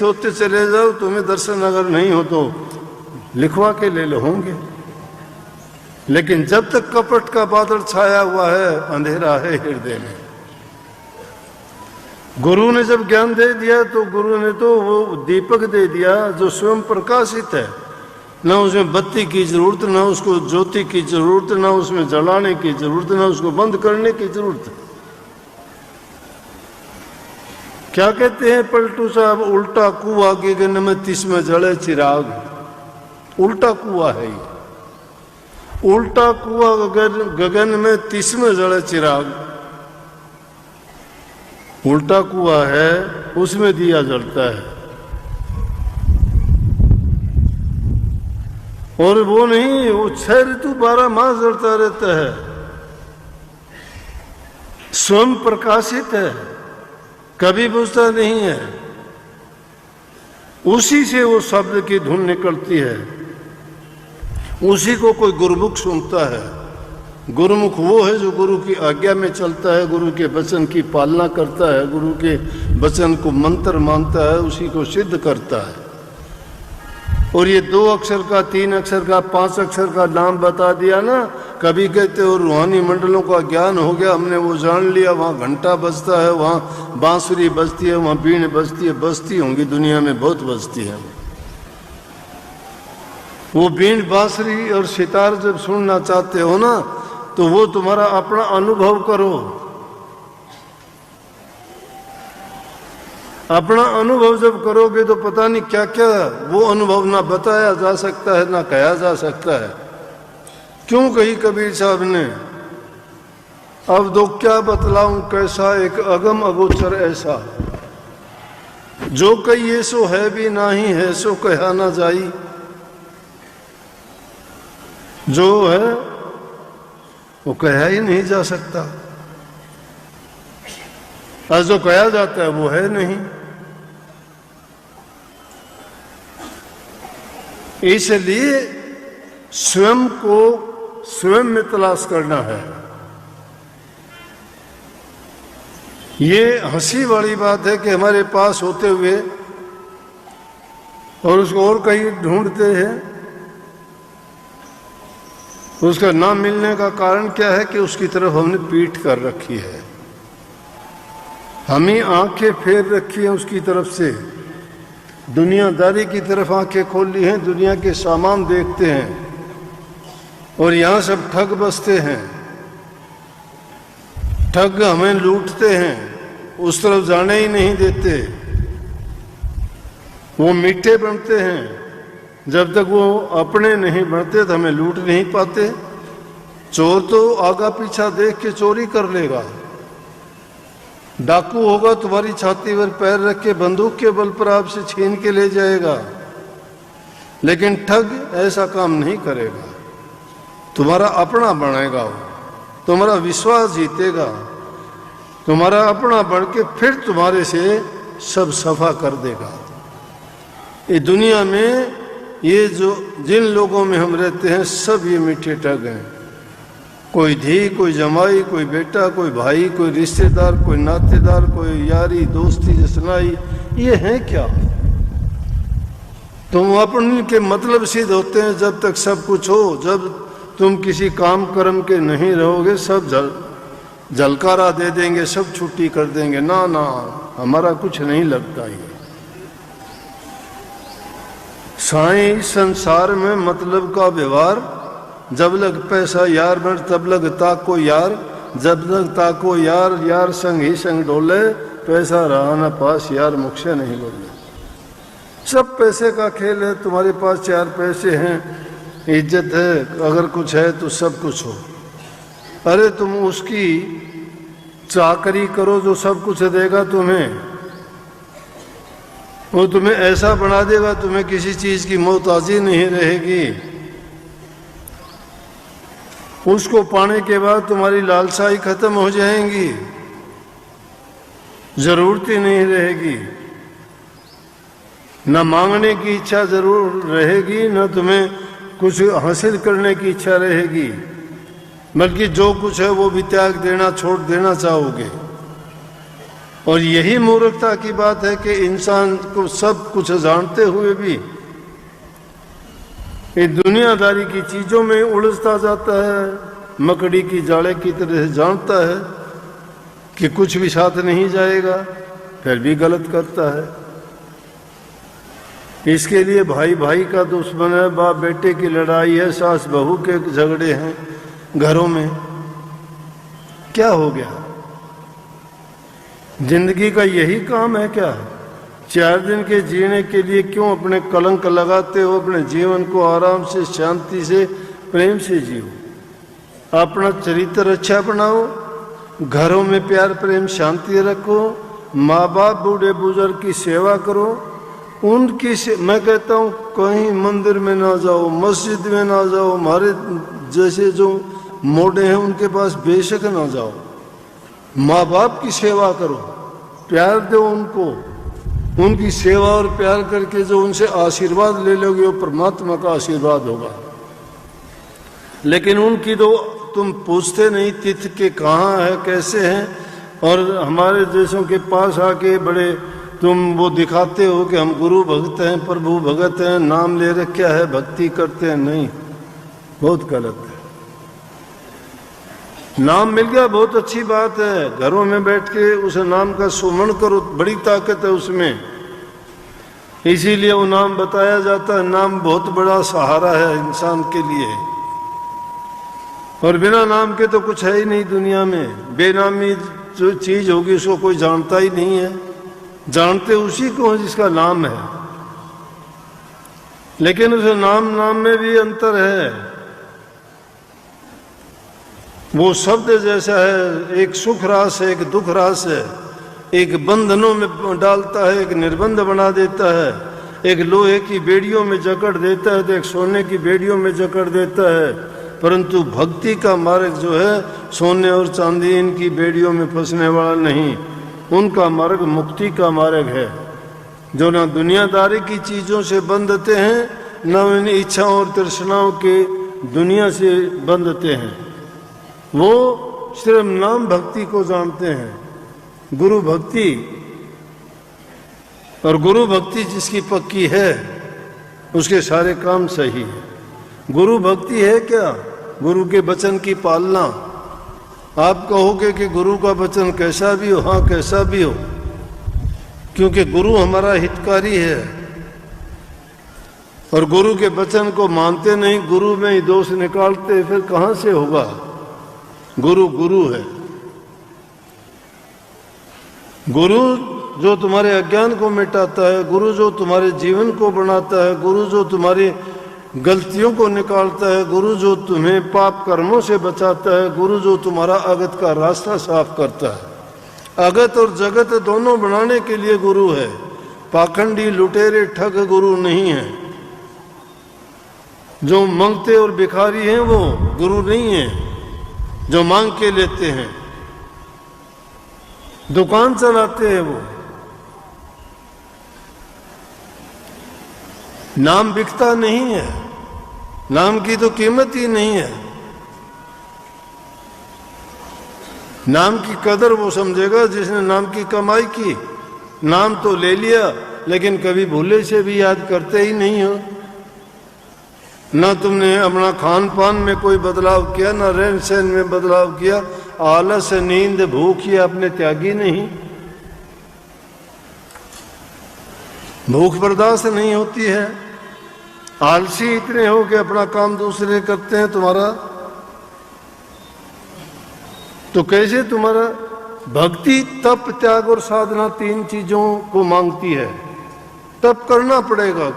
होते चले जाओ, तुम्हें दर्शन अगर नहीं हो तो लिखवा के ले लो होंगे। लेकिन जब तक कपट का बादल छाया हुआ है, अंधेरा है हृदय में। गुरु ने जब ज्ञान दे दिया तो गुरु ने तो वो दीपक दे दिया जो स्वयं प्रकाशित है, ना उसमें बत्ती की जरूरत, ना उसको ज्योति की जरूरत, ना उसमें जलाने की जरूरत, ना उसको बंद करने की जरूरत। क्या कहते हैं पलटू साहब, उल्टा कुआं गगन में तिसमें जले चिराग। उल्टा कुआं है ये, उल्टा कुआं गगन में तिसमें जले चिराग। उल्टा कुआं है, उसमें दिया जलता है। और वो नहीं, वो 6 ऋतु 12 माह जलता रहता है, स्वयं प्रकाशित है, कभी बुझता नहीं है। उसी से वो शब्द की धुन निकलती है, उसी को कोई गुरुमुख सुनता है। गुरुमुख वो है जो गुरु की आज्ञा में चलता है, गुरु के वचन की पालना करता है, गुरु के वचन को मंत्र मानता है, उसी को सिद्ध करता है। और ये 2 अक्षर का, 3 अक्षर का, 5 अक्षर का नाम बता दिया ना, कभी कहते हो रूहानी मंडलों का ज्ञान हो गया, हमने वो जान लिया, वहाँ घंटा बजता है, वहाँ बांसुरी बजती है, वहाँ बीन बजती है। बजती होंगी, दुनिया में बहुत बजती है। वो बीन, बांसुरी और सितार जब सुनना चाहते हो ना, तो वो तुम्हारा अपना अनुभव करो। अपना अनुभव जब करोगे तो पता नहीं क्या क्या वो अनुभव ना बताया जा सकता है, ना कहा जा सकता है। क्यों कही कबीर साहब ने, अब दो क्या बतलाऊं कैसा, एक अगम अगोचर ऐसा, जो कही सो है भी नाही है, सो कहा ना जाई। जो है वो कहा ही नहीं जा सकता, और जो कहा जाता है वो है नहीं। इसलिए स्वयं को स्वयं में तलाश करना है। ये हंसी वाली बात है कि हमारे पास होते हुए और उसको और कहीं ढूंढते हैं। उसका ना मिलने का कारण क्या है कि उसकी तरफ हमने पीठ कर रखी है, हमें आंखें फेर रखी है उसकी तरफ से, दुनियादारी की तरफ आंखें खोल ली हैं, दुनिया के सामान देखते हैं और यहाँ सब ठग बसते हैं। ठग हमें लूटते हैं, उस तरफ जाने ही नहीं देते। वो मीठे बनते हैं, जब तक वो अपने नहीं बनते तो हमें लूट नहीं पाते। चोर तो आगा पीछा देख के चोरी कर लेगा, डाकू होगा तुम्हारी छाती पर पैर रख के बंदूक के बल पर आपसे छीन के ले जाएगा। लेकिन ठग ऐसा काम नहीं करेगा, तुम्हारा अपना बनेगा, वो तुम्हारा विश्वास जीतेगा, तुम्हारा अपना बढ़ के फिर तुम्हारे से सब सफा कर देगा। ये दुनिया में ये जो जिन लोगों में हम रहते हैं सब ये मीठे ठग हैं। कोई धी, कोई जमाई, कोई बेटा, कोई भाई, कोई रिश्तेदार, कोई नातेदार, कोई यारी दोस्ती जसनाई, ये हैं क्या? तुम अपने के मतलब सिद्ध होते हैं जब तक सब कुछ हो। जब तुम किसी काम कर्म के नहीं रहोगे सब झलकारा दे देंगे, सब छुट्टी कर देंगे। ना ना, हमारा कुछ नहीं लगता ये। साईं संसार में मतलब का व्यवहार, जब लग पैसा यार बन तब लग ताको यार, जब लग ताको यार, यार संग ही संग डोले, पैसा रहा ना पास यार मुख से नहीं बोले। सब पैसे का खेल है। तुम्हारे पास 4 पैसे हैं, इज्जत है, अगर कुछ है तो सब कुछ हो। अरे तुम उसकी चाकरी करो जो सब कुछ देगा तुम्हें, वो तुम्हें ऐसा बना देगा, तुम्हें किसी चीज की मोहताजी नहीं रहेगी। उसको पाने के बाद तुम्हारी लालसाई खत्म हो जाएंगी, जरूरत ही नहीं रहेगी। न मांगने की इच्छा जरूर रहेगी, न तुम्हें कुछ हासिल करने की इच्छा रहेगी, बल्कि जो कुछ है वो भी त्याग देना, छोड़ देना चाहोगे। और यही मूर्खता की बात है कि इंसान को सब कुछ जानते हुए भी ये दुनियादारी की चीजों में उलझता जाता है, मकड़ी की जाले की तरह जानता है कि कुछ भी साथ नहीं जाएगा, फिर भी गलत करता है। इसके लिए भाई भाई का दुश्मन है, बाप बेटे की लड़ाई है, सास बहू के झगड़े हैं घरों में। क्या हो गया? जिंदगी का यही काम है क्या? 4 दिन के जीने के लिए क्यों अपने कलंक लगाते हो? अपने जीवन को आराम से, शांति से, प्रेम से जियो। अपना चरित्र अच्छा बनाओ, घरों में प्यार प्रेम शांति रखो, माँ बाप बूढ़े बुजुर्ग की सेवा करो। उनकी मैं कहता हूँ कहीं मंदिर में ना जाओ, मस्जिद में ना जाओ, हमारे जैसे जो मोड़े हैं उनके पास बेशक ना जाओ। माँ बाप की सेवा करो, प्यार दो उनको। उनकी सेवा और प्यार करके जो उनसे आशीर्वाद ले लोगे वो परमात्मा का आशीर्वाद होगा। लेकिन उनकी तो तुम पूछते नहीं तिथि के कहाँ है, कैसे हैं, और हमारे देशों के पास आके बड़े तुम वो दिखाते हो कि हम गुरु भक्त हैं, प्रभु भगत हैं, नाम ले रखा है, भक्ति करते हैं। नहीं, बहुत गलत है। नाम मिल गया बहुत अच्छी बात है, घरों में बैठ के उस नाम का सुमरण करो, बड़ी ताकत है उसमें। इसीलिए वो नाम बताया जाता है। नाम बहुत बड़ा सहारा है इंसान के लिए, और बिना नाम के तो कुछ है ही नहीं दुनिया में। बेनामी जो चीज होगी उसको कोई जानता ही नहीं है, जानते उसी को है जिसका नाम है। लेकिन उस नाम में भी अंतर है। वो शब्द जैसा है, एक सुख रास है, एक दुख रास है, एक बंधनों में डालता है, एक निर्बंध बना देता है, एक लोहे की बेड़ियों में जकड़ देता है तो एक सोने की बेड़ियों में जकड़ देता है। परंतु भक्ति का मार्ग जो है सोने और चांदी इनकी बेड़ियों में फंसने वाला नहीं, उनका मार्ग मुक्ति का मार्ग है, जो ना दुनियादारी की चीजों से बंधते हैं, न इन इच्छाओं और तृष्णाओं के दुनिया से बंधते हैं। वो सिर्फ नाम भक्ति को जानते हैं, गुरु भक्ति। और गुरु भक्ति जिसकी पक्की है उसके सारे काम सही है। गुरु भक्ति है क्या? गुरु के वचन की पालना। आप कहोगे कि गुरु का वचन कैसा भी हो, हाँ कैसा भी हो, क्योंकि गुरु हमारा हितकारी है। और गुरु के वचन को मानते नहीं, गुरु में ही दोष निकालते, फिर कहाँ से होगा? गुरु गुरु है। गुरु जो तुम्हारे अज्ञान को मिटाता है, गुरु जो तुम्हारे जीवन को बनाता है, गुरु जो तुम्हारी गलतियों को निकालता है, गुरु जो तुम्हें पाप कर्मों से बचाता है, गुरु जो तुम्हारा अगत का रास्ता साफ करता है। अगत और जगत दोनों बनाने के लिए गुरु है। पाखंडी लुटेरे ठग गुरु नहीं है। जो मांगते और भिखारी हैं वो गुरु नहीं है, जो मांग के लेते हैं, दुकान चलाते हैं वो। नाम बिकता नहीं है, नाम की तो कीमत ही नहीं है। नाम की कदर वो समझेगा जिसने नाम की कमाई की। नाम तो ले लिया लेकिन कभी भूले से भी याद करते ही नहीं हो। ना तुमने अपना खान पान में कोई बदलाव किया, ना रहन सहन में बदलाव किया। आलस, नींद, भूख ये आपने त्यागी नहीं। भूख बर्दाश्त नहीं होती है। आलसी इतने हो कि अपना काम दूसरे करते हैं तुम्हारा, तो कैसे तुम्हारा? भक्ति तप, त्याग और साधना 3 चीजों को मांगती है। तप करना पड़ेगा।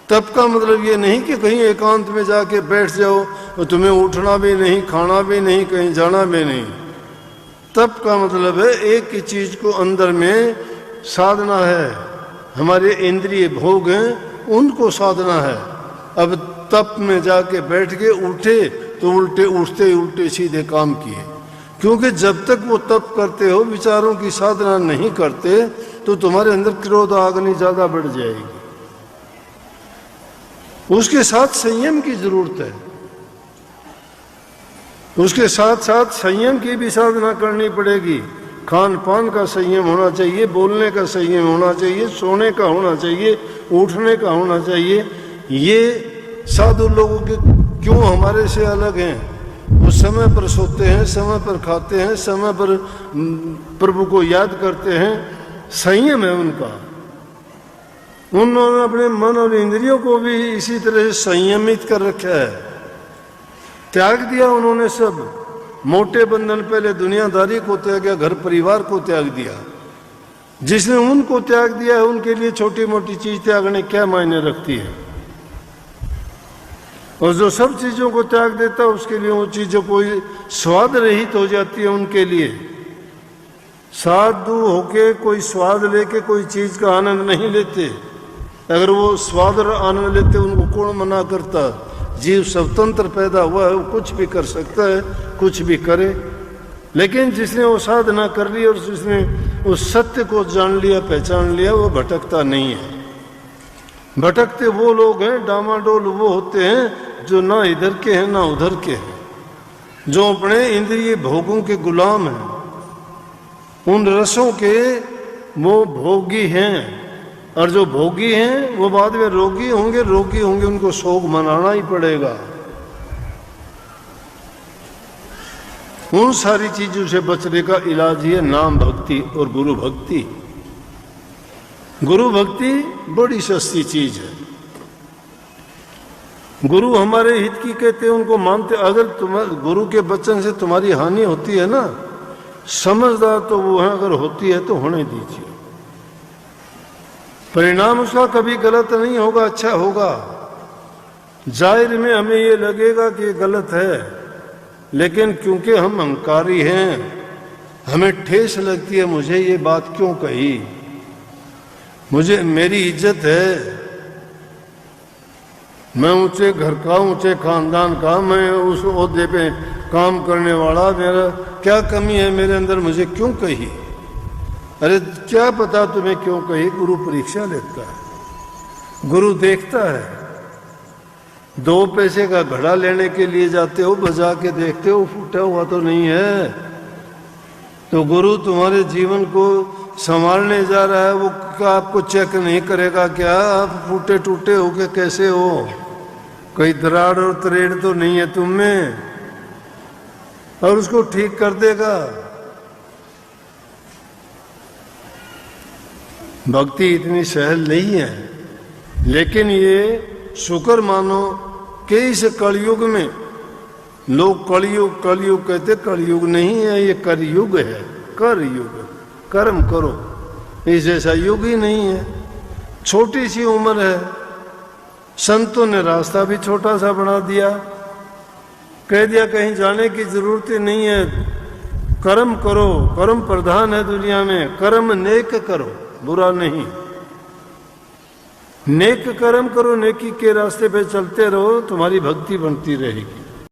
तप का मतलब ये नहीं कि कहीं एकांत में जाके बैठ जाओ और तुम्हें उठना भी नहीं, खाना भी नहीं, कहीं जाना भी नहीं। तप का मतलब है एक ही चीज को अंदर में साधना है। हमारे इंद्रिय भोग हैं उनको साधना है। अब तप में जाके बैठ के उठे तो उल्टे उठते उल्टे सीधे काम किए, क्योंकि जब तक वो तप करते हो, विचारों की साधना नहीं करते, तो तुम्हारे अंदर क्रोध आग्नि ज्यादा बढ़ जाएगी। उसके साथ संयम की जरूरत है। उसके साथ साथ संयम की भी साधना करनी पड़ेगी। खान पान का संयम होना चाहिए, बोलने का संयम होना चाहिए, सोने का होना चाहिए, उठने का होना चाहिए। ये साधु लोगों के क्यों हमारे से अलग हैं? वो समय पर सोते हैं, समय पर खाते हैं, समय पर प्रभु को याद करते हैं, संयम है उनका। उन्होंने अपने मन और इंद्रियों को भी इसी तरह से संयमित कर रखा है। त्याग दिया उन्होंने सब। मोटे बंधन पहले दुनियादारी को त्याग दिया, घर परिवार को त्याग दिया। जिसने उनको त्याग दिया है उनके लिए छोटी मोटी चीज त्यागने क्या मायने रखती है? और जो सब चीजों को त्याग देता है उसके लिए वो चीजों कोई स्वाद रहित हो जाती है उनके लिए। साधु होके कोई स्वाद लेके कोई चीज का आनंद नहीं लेते। अगर वो स्वाद और आनंद लेते उनको कौन मना करता? जीव स्वतंत्र पैदा हुआ है, वो कुछ भी कर सकता है, कुछ भी करे। लेकिन जिसने वो साधना कर ली और जिसने उस सत्य को जान लिया, पहचान लिया, वो भटकता नहीं है। भटकते वो लोग हैं, डामाडोल वो होते हैं जो ना इधर के हैं ना उधर के हैं, जो अपने इंद्रिय भोगों के गुलाम हैं, उन रसों के वो भोगी हैं। और जो भोगी हैं वो बाद में रोगी होंगे, रोगी होंगे, उनको शोक मनाना ही पड़ेगा। उन सारी चीजों से बचने का इलाज ही है नाम भक्ति और गुरु भक्ति। गुरु भक्ति बड़ी सस्ती चीज है। गुरु हमारे हित की कहते हैं, उनको मानते। अगर तुम्हारे गुरु के वचन से तुम्हारी हानि होती है ना, समझदार तो वो है, अगर होती है तो होने दीजिए। परिणाम उसका कभी गलत नहीं होगा, अच्छा होगा। जाहिर में हमें ये लगेगा कि गलत है, लेकिन क्योंकि हम अहंकारी हैं, हमें ठेस लगती है। मुझे ये बात क्यों कही? मुझे, मेरी इज्जत है, मैं ऊंचे घर का, ऊंचे खानदान का, मैं उस ओहदे पे काम करने वाला, मेरा क्या कमी है मेरे अंदर? मुझे क्यों कही? अरे क्या पता तुम्हें क्यों कही? गुरु परीक्षा लेता है, गुरु देखता है। 2 पैसे का घड़ा लेने के लिए जाते हो, बजा के देखते हो फूटा हुआ तो नहीं है। तो गुरु तुम्हारे जीवन को संभालने जा रहा है, वो क्या आपको चेक नहीं करेगा क्या? आप फूटे टूटे हो के कैसे हो? कोई दराड़ और तरेड़ तो नहीं है तुम में, और उसको ठीक कर देगा। भक्ति इतनी सहल नहीं है, लेकिन ये शुक्र मानो कि इस कलयुग में, लोग कलयुग कलयुग कहते, कलयुग नहीं है, ये करयुग है। कर युग, कर्म करो, इस जैसा युग ही नहीं है। छोटी सी उम्र है, संतों ने रास्ता भी छोटा सा बना दिया, कह दिया कहीं जाने की जरूरत ही नहीं है, कर्म करो, कर्म प्रधान है दुनिया में, कर्म नेक करो, बुरा नहीं। नेक कर्म करो, नेकी के रास्ते पे चलते रहो, तुम्हारी भक्ति बनती रहेगी।